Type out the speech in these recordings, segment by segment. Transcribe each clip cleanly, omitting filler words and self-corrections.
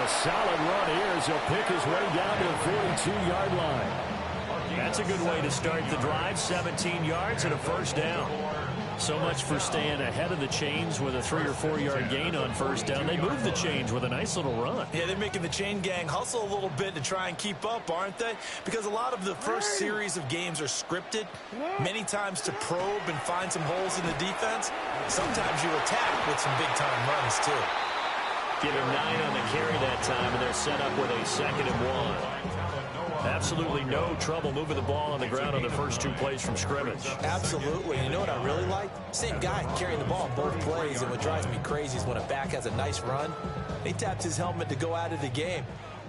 A solid run here as he'll pick his way down to the 42-yard line. That's a good way to start the drive. 17 yards and a first down. So much for staying ahead of the chains with a 3 or 4 yard gain on first down. They move the chains with a nice little run. Yeah, they're making the chain gang hustle a little bit to try and keep up, aren't they? Because a lot of the first series of games are scripted, many times to probe and find some holes in the defense. Sometimes you attack with some big-time runs, too. Give him 9 on the carry that time, and they're set up with a 2nd and 1. Absolutely no trouble moving the ball on the ground on the first 2 plays from scrimmage. Absolutely. You know what I really like? Same guy carrying the ball on both plays, and what drives me crazy is when a back has a nice run, he taps his helmet to go out of the game.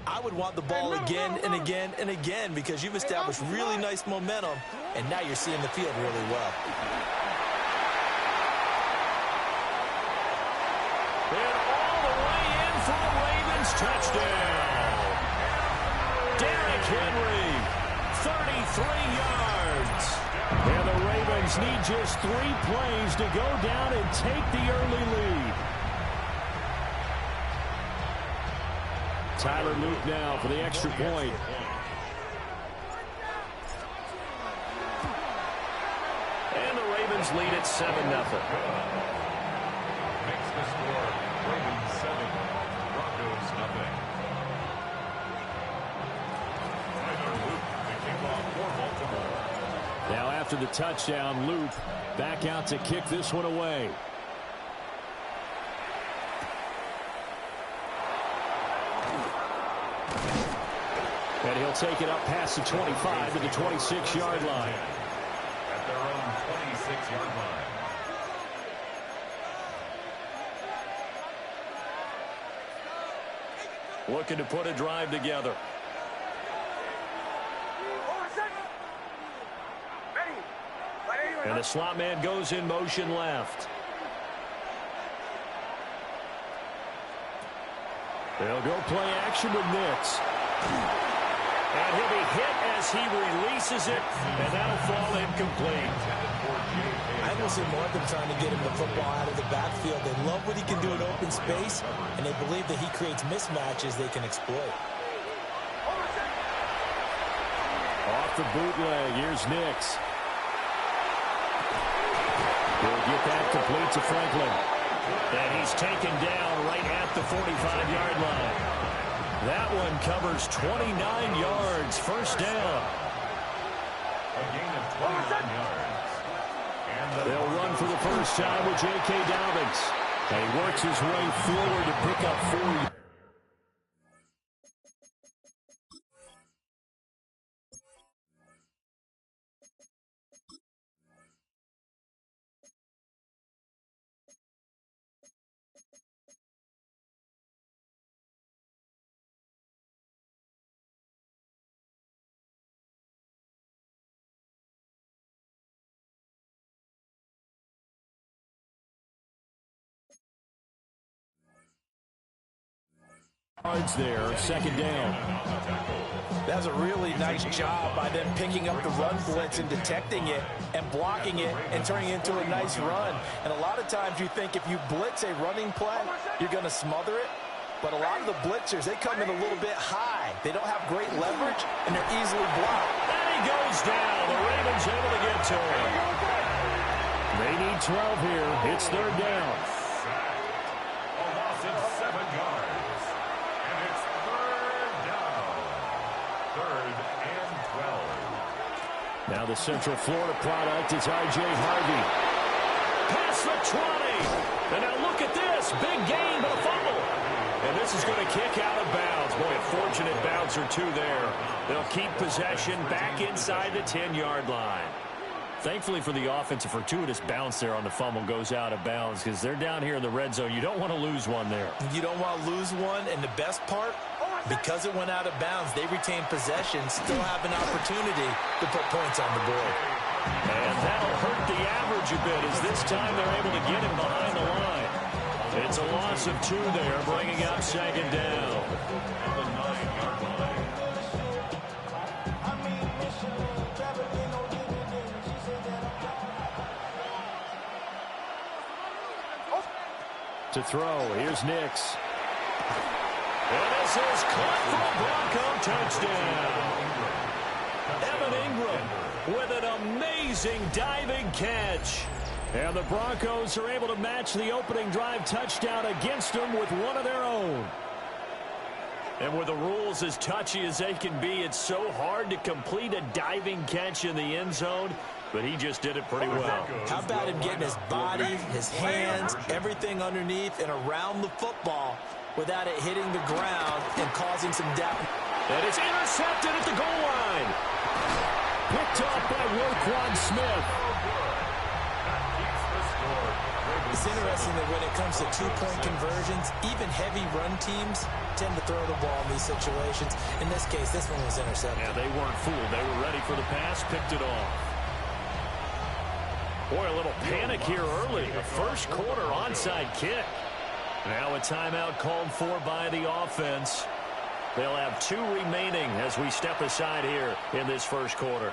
I would want the ball again and again and again because you've established really nice momentum, and now you're seeing the field really well. And all the way in for the Ravens touchdown. Derrick Henry, 33 yards. And the Ravens need just 3 plays to go down and take the early lead. Tyler Luke now for the extra point. And the Ravens lead at 7-0. Makes the score Ravens 7, Broncos 0. Now after the touchdown, Loop back out to kick this one away. And he'll take it up past the 25 to the 26-yard line. At their own 26-yard line. Looking to put a drive together. And the slot man goes in motion left. They'll go play action with Nix. And he'll be hit as he releases it, and that'll fall incomplete. I almost see more of them trying to get him the football out of the backfield. They love what he can do in open space, and they believe that he creates mismatches they can exploit. Off the bootleg, here's Nix. He'll get that complete to Franklin. And he's taken down right at the 45-yard line. That one covers 29 yards, first down. A gain of 29 yards. And They'll run for the first time with J.K. Dobbins. And he works his way forward to pick up 4. Yards there, second down. That's a really nice job by them picking up the run blitz and detecting it and blocking it and turning it into a nice run. And a lot of times you think if you blitz a running play, you're going to smother it. But a lot of the blitzers, they come in a little bit high. They don't have great leverage, and they're easily blocked. And he goes down. The Ravens able to get to him. They need 12 here. It's third down. a loss of 7 yards. And it's third down. 3rd and 12. Now the Central Florida product is R.J. Harvey. Past the 20. And now look at this. Big gain, but a fumble. And this is going to kick out of bounds. Boy, a fortunate bounce or two there. They'll keep possession back inside the 10-yard line. Thankfully for the offense, a fortuitous bounce there on the fumble goes out of bounds because they're down here in the red zone. You don't want to lose one there. You don't want to lose one, and the best part, because it went out of bounds, they retain possession, still have an opportunity to put points on the board. And that'll hurt the average a bit as this time they're able to get him behind the line. It's a loss of 2 there, bringing up second down. On the 9-yard line. To throw, here's Nix. And this is caught for a Bronco touchdown. Evan Ingram with an amazing diving catch. And the Broncos are able to match the opening drive touchdown against them with one of their own. And with the rules as touchy as they can be, it's so hard to complete a diving catch in the end zone, but he just did it pretty well. How about him getting his body, his hands, everything underneath and around the football without it hitting the ground and causing some doubt? And it's intercepted at the goal line. Picked off by Roquan Smith. It's interesting that when it comes to two-point conversions, even heavy run teams tend to throw the ball in these situations. In this case, this one was intercepted. Yeah, they weren't fooled. They were ready for the pass, picked it off. Boy, a little panic here early. A first quarter onside kick. Now a timeout called for by the offense. They'll have 2 remaining as we step aside here in this first quarter.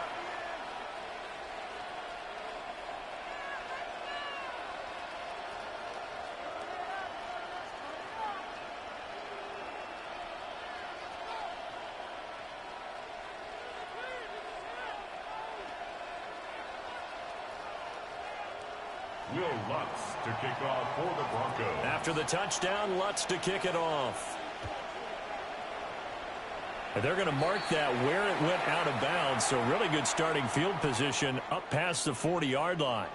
Will Lutz to kick off for the Broncos. After the touchdown, Lutz to kick it off. And they're going to mark that where it went out of bounds, so really good starting field position up past the 40-yard line.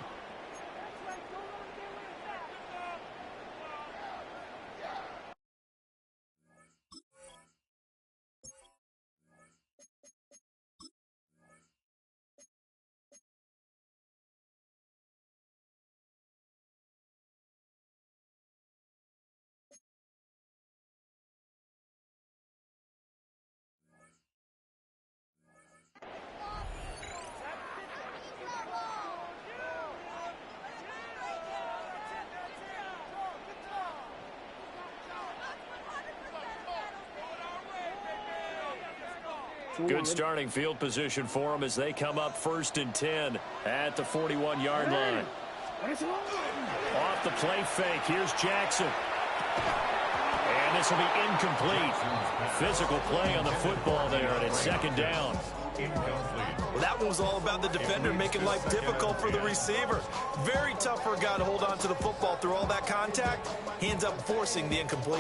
Good starting field position for them as they come up 1st and 10 at the 41-yard line. Off the play fake, here's Jackson. And this will be incomplete. Physical play on the football there, and it's 2nd down. Well, that one was all about the defender making life difficult for the receiver. Very tough for a guy to hold on to the football through all that contact. He ends up forcing the incompletion.